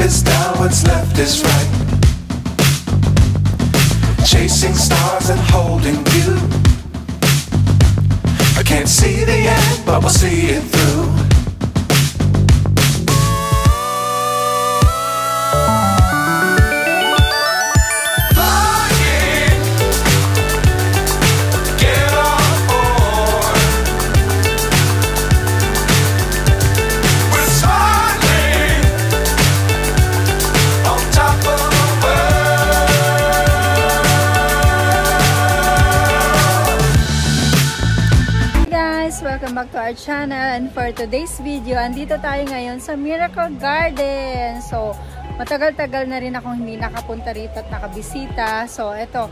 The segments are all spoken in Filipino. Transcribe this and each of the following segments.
is down, what's left is right. Chasing stars and holding you. I can't see the end, but we'll see it through. Welcome back to our channel, and for today's video, andito tayo ngayon sa Miracle Garden. So, matagal-tagal na rin akong hindi nakapunta rito at nakabisita. So, ito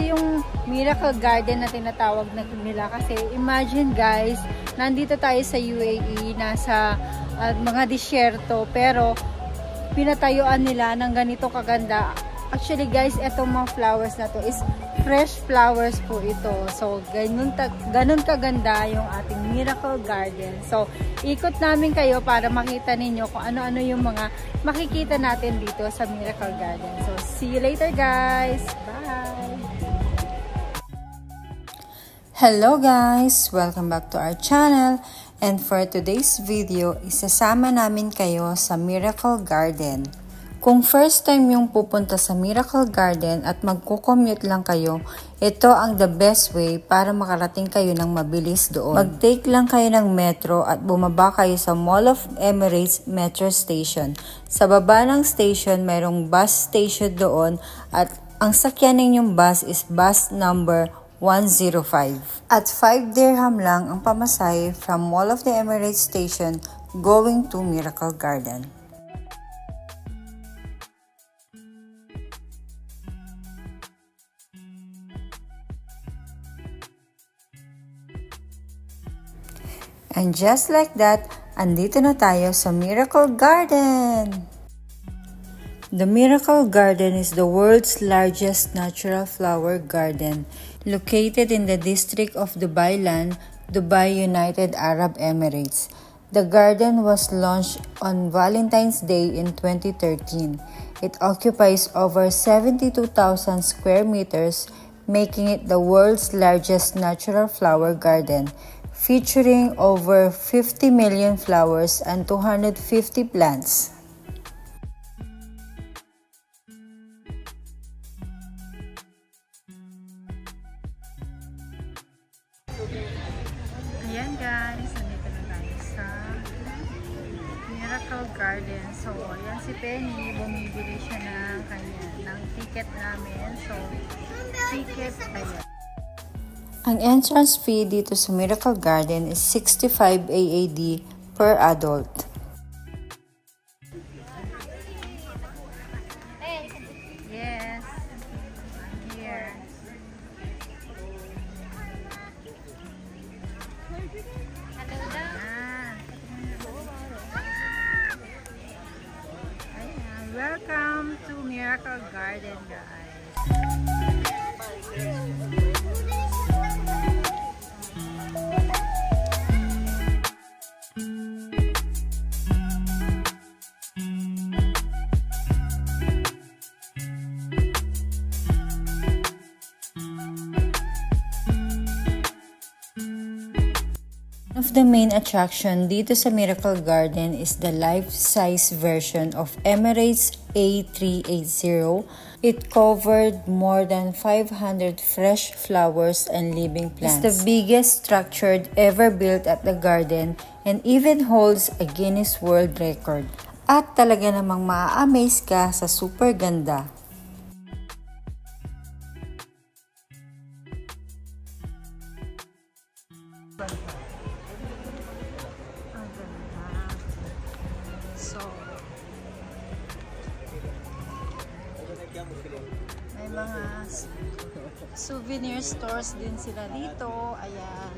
yung Miracle Garden na tinatawag na nila. Kasi imagine guys, nandito tayo sa UAE, nasa mga disyerto, pero pinatayuan nila ng ganito kaganda. Actually guys, etong mga flowers na to is fresh flowers po ito. So, ganun kaganda yung ating Miracle Garden. So, ikot namin kayo para makita ninyo kung ano-ano yung mga makikita natin dito sa Miracle Garden. So, see you later guys! Bye! Hello guys! Welcome back to our channel. And for today's video, isasama namin kayo sa Miracle Garden. Kung first time yung pupunta sa Miracle Garden at magko-commute lang kayo, ito ang the best way para makarating kayo ng mabilis doon. Mag-take lang kayo ng metro at bumaba kayo sa Mall of Emirates Metro Station. Sa baba ng station, mayroong bus station doon at ang sakyan ninyong bus is bus number 105. At 5 dirham lang ang pamasahe from Mall of the Emirates Station going to Miracle Garden. And just like that, andito na tayo sa Miracle Garden! The Miracle Garden is the world's largest natural flower garden, located in the district of Dubai Land, Dubai, United Arab Emirates. The garden was launched on Valentine's Day in 2013. It occupies over 72,000 square meters, making it the world's largest natural flower garden, featuring over 50 million flowers and 250 plants. Ayan guys, nandito na tayo sa Miracle Garden. So, ayan si Penny, bumibili siya ng ticket namin. So, ticket, ayan. Ang entrance fee dito sa Miracle Garden is 65 AED per adult. Yes. Here. Ayan. Welcome to Miracle Garden, guys. One of the main attraction dito sa Miracle Garden is the life-size version of Emirates A380. It covered more than 500 fresh flowers and living plants. It's the biggest structure ever built at the garden and even holds a Guinness World Record. At talaga namang maa-amaze ka sa super ganda. May mga souvenir stores din sila dito. Ayan.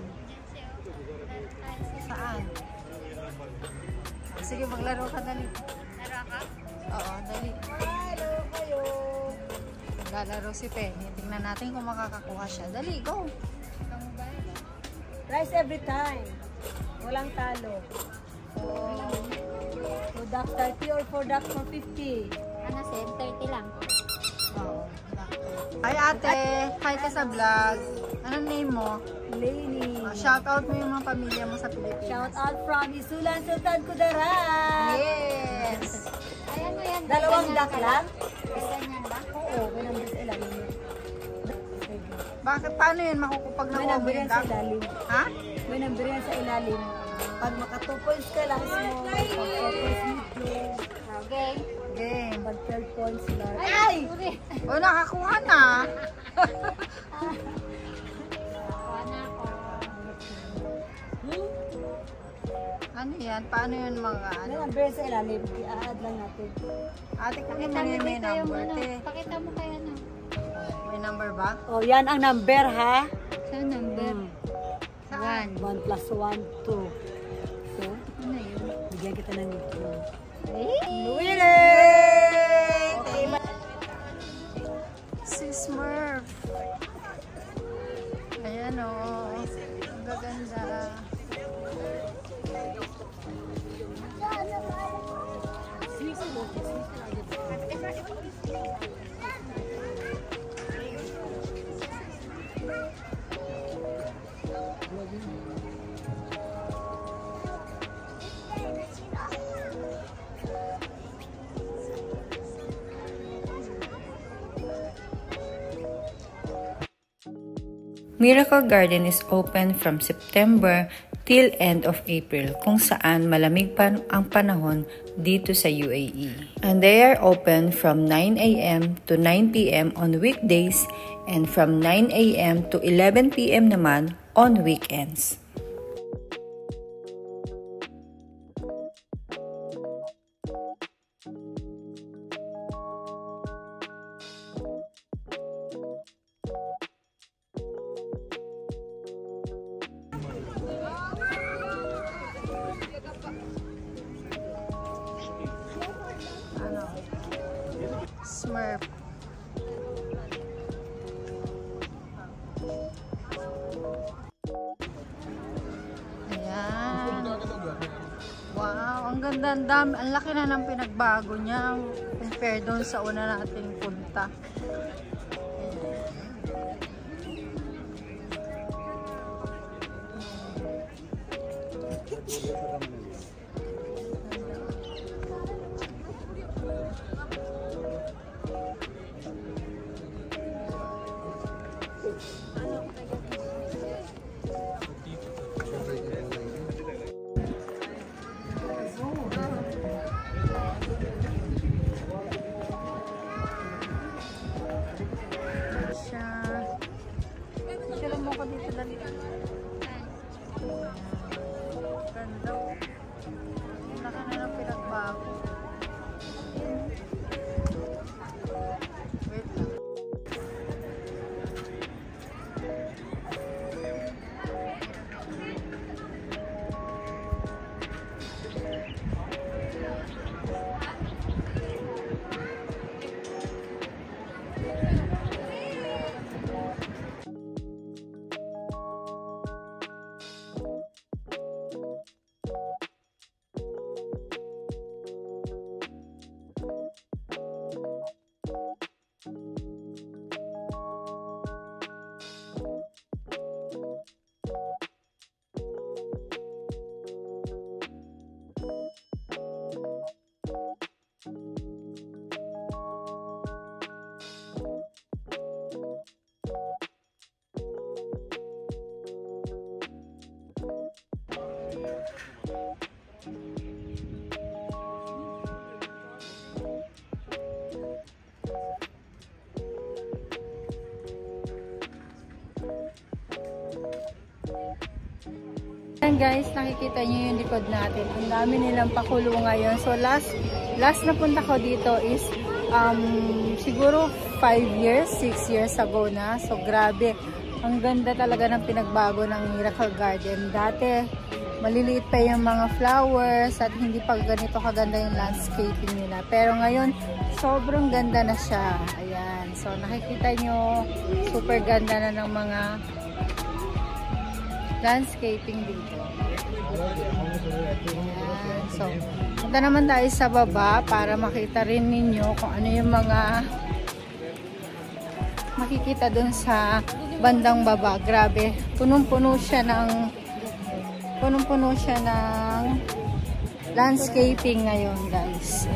Saan? Sige, maglaro ka dali. Laro ka? Oo, dali. Laro kayo. Maglalaro si Penny. Tingnan natin kung makakakuha siya. Dali, go! Rice every time. Walang talo. Oh, good duck 30 or 4 ducks for 50? Ano, 30 lang. Oo. Hi ate, hi ka sa vlog. Anong name mo? Lainey. Shout out mo yung mga pamilya mo sa Pilipinas. Shout out from Isulan, Sultan Kudarat. Yes! Ay, ano yan? Dalawang duck lang? Ganyan ba? Oo, may number sa ilalim. Bakit paano yun makukupag na May number yan sa duck? ilalim. Ha? May number yan sa ilalim. Pag maka 2 points ka lang, small. Pag 4 points, medium. Okay. Game. Pag 12 points, large. Ay! Sorry. O, nakakuha na. Kuha na ako. Ano yan? Paano yun mga May ano? number yan sa ilalim. I-add lang natin. Ate, kunin mo Pakita mo yun may dito yung number. ano. Te. Pakita mo kayo ano. May number ba? Oh, yan ang number, ha? Saan number? Saan? 1 plus 1, 2. So, Ano yun? bigyan kita ng ito. Winner! Si Smurf. Ayan o. Ang gaganda. Miracle Garden is open from September till end of April kung saan malamig pa ang panahon dito sa UAE. And they are open from 9 a.m. to 9 p.m. on weekdays and from 9 a.m. to 11 p.m. naman on weekends. Smurf. Ayan. Wow, ang ganda, ang dami, ang laki na ng pinagbago niya compare doon sa una nating punta. Sila mo ko dito dali. Ganda. Laki na ng pinagbago. Wait lang. Ayan guys, nakikita nyo yung likod natin. Ang dami nilang pakulo ngayon. So last na punta ko dito is siguro 5 years, 6 years ago na. So grabe, ang ganda talaga ng pinagbago ng Miracle Garden. Dati, maliliit pa yung mga flowers at hindi pa ganito kaganda yung landscaping nila. Pero ngayon, sobrang ganda na siya. Ayan. So nakikita nyo, super ganda na ng mga landscaping dito. Ayan. So, Punta naman tayo sa baba para makita rin ninyo kung ano yung mga makikita dun sa bandang baba. Grabe, punong-puno siya ng landscaping ngayon, guys.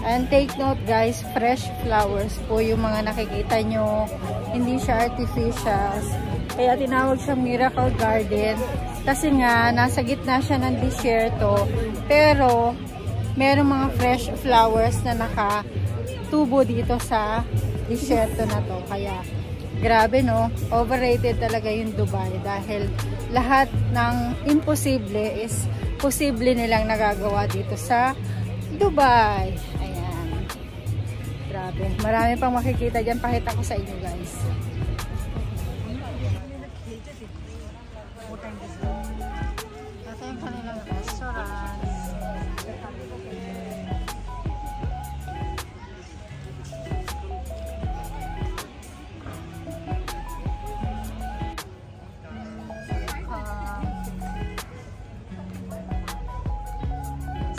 And take note, guys, fresh flowers po yung mga nakikita nyo. Hindi siya artificial. Kaya tinawag siyang Miracle Garden. Kasi nga, nasa gitna siya ng disyerto. Pero, merong mga fresh flowers na nakatubo dito sa disyerto na to. Kaya, grabe, no? Overrated talaga yung Dubai. Dahil lahat ng imposible is posible nilang nagagawa dito sa Dubai. Ayan. Grabe. Marami pang makikita dyan. Pakita ko sa inyo, guys. Ito yung kanilang restaurant.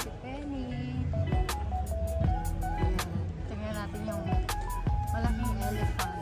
Si Penny. Tingnan natin yung malaking elephant.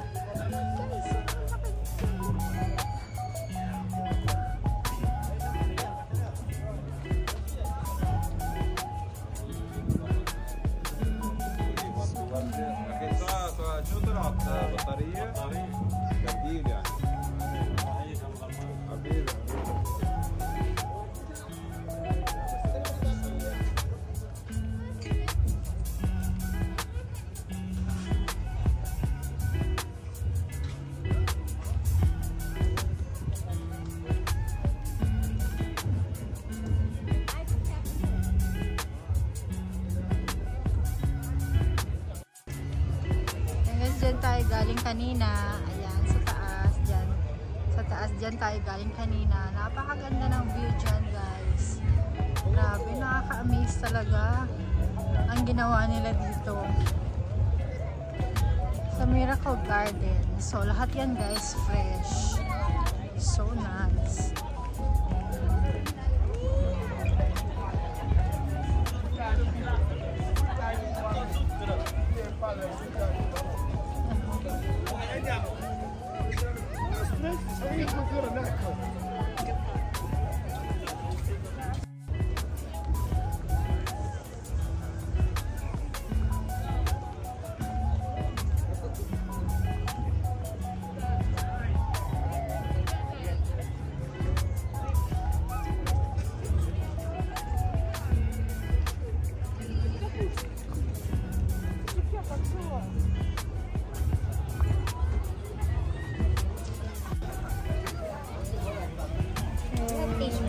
Diyan tayo galing kanina. Ayan, sa taas dyan. Sa taas dyan tayo galing kanina. Napakaganda ng view dyan, guys. Grabe, nakaka-amaze talaga ang ginawa nila dito sa Miracle Garden. So, lahat yan, guys, fresh. So nice.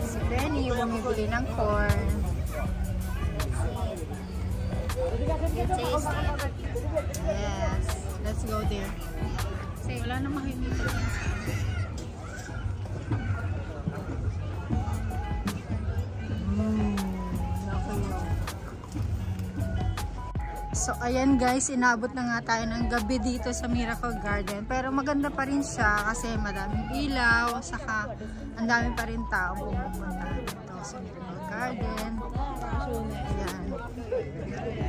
Si Benny, bumibili ng corn. Yes, let's go there. Wala na makikita. So, ayan guys, inabot na nga tayo ng gabi dito sa Miracle Garden. Pero maganda pa rin siya kasi madaming ilaw, saka ang dami pa rin tao pumupunta dito sa Miracle Garden. Ayan.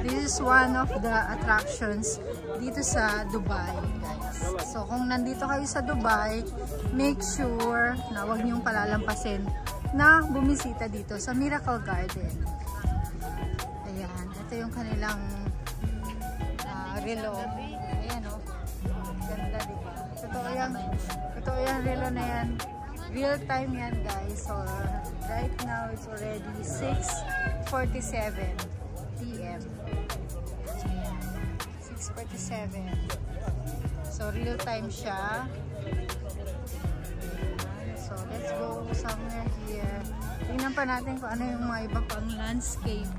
This is one of the attractions dito sa Dubai, guys. So, kung nandito kayo sa Dubai, make sure na huwag niyong palalampasin na bumisita dito sa Miracle Garden. Ayan. Ito yung kanilang relo. Ayan, oh. Ganda, diba? Totoo yung relo na yan. Real time yan, guys. So, right now, it's already 6:47 p.m. 6:47. So, real time siya. So, let's go somewhere here. Tingnan pa natin kung ano yung mga iba pang landscape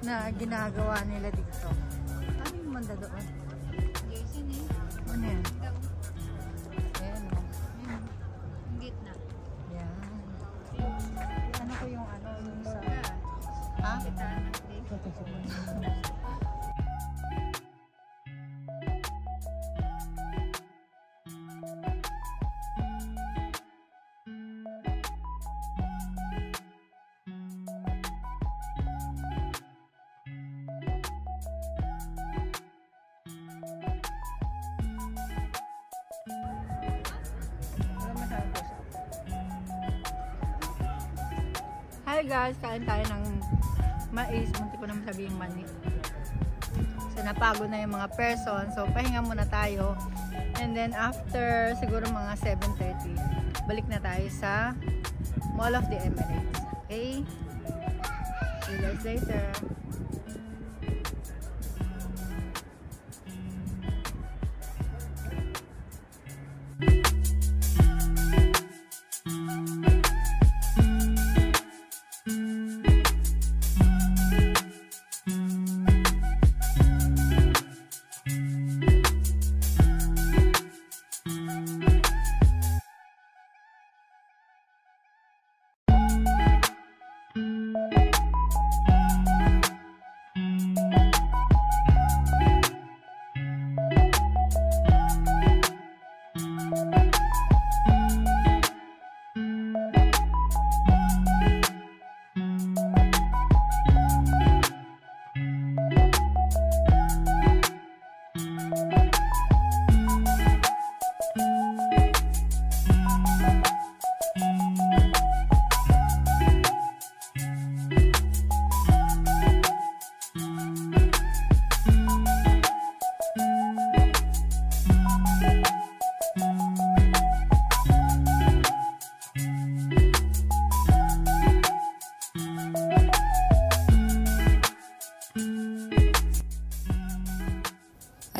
na ginagawa nila dito. Ano yung manda doon? Ano yan? Ayan, o. Yung gitna. Yan. Ano ko yung ano? Yung sa... Ha? Hi guys, kain tayo ng mais. Munti ko naman sabihin mani. So napagod na yung mga person. So pahinga muna tayo. And then after siguro mga 7:30, balik na tayo sa Mall of the Emirates. Okay? See you guys later.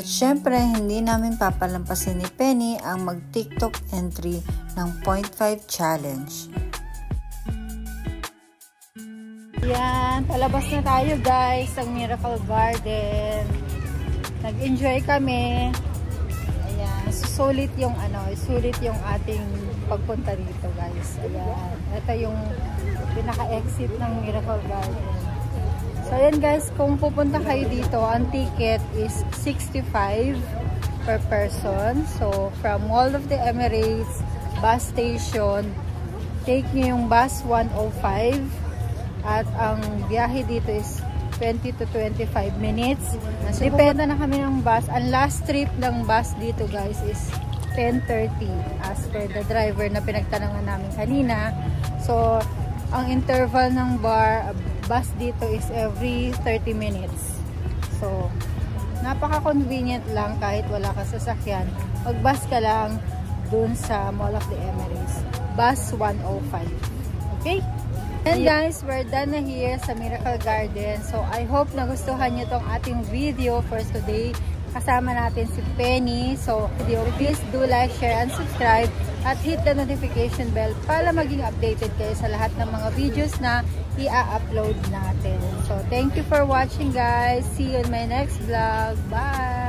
At syempre, hindi namin papalampasin ni Penny ang mag-TikTok entry ng 0.5 challenge. Yan, palabas na tayo guys sa Miracle Garden. Nag-enjoy kami. Ayan, sulit yung ating pagpunta dito guys. Ayan, ito yung pinaka-exit ng Miracle Garden. So ayan guys, kung pupunta kayo dito, ang ticket is 65 per person. So from Mall of the Emirates bus station, take nyo yung bus 105 at ang biyahe dito is 20 to 25 minutes. Depende na kami ng bus. Ang last trip ng bus dito guys is 10:30 as per the driver na pinagtanungan namin kanina. So ang interval ng bus dito is every 30 minutes. So, napaka-convenient lang kahit wala ka sasakyan. Mag-bus ka lang dun sa Mall of the Emirates. Bus 105. Okay? And guys, we're done na here sa Miracle Garden. So, I hope nagustuhan nyo tong ating video for today. Kasama natin si Penny. So, please do like, share, and subscribe. At hit the notification bell para maging updated kayo sa lahat ng mga videos na i-upload natin. So, thank you for watching guys. See you in my next vlog. Bye!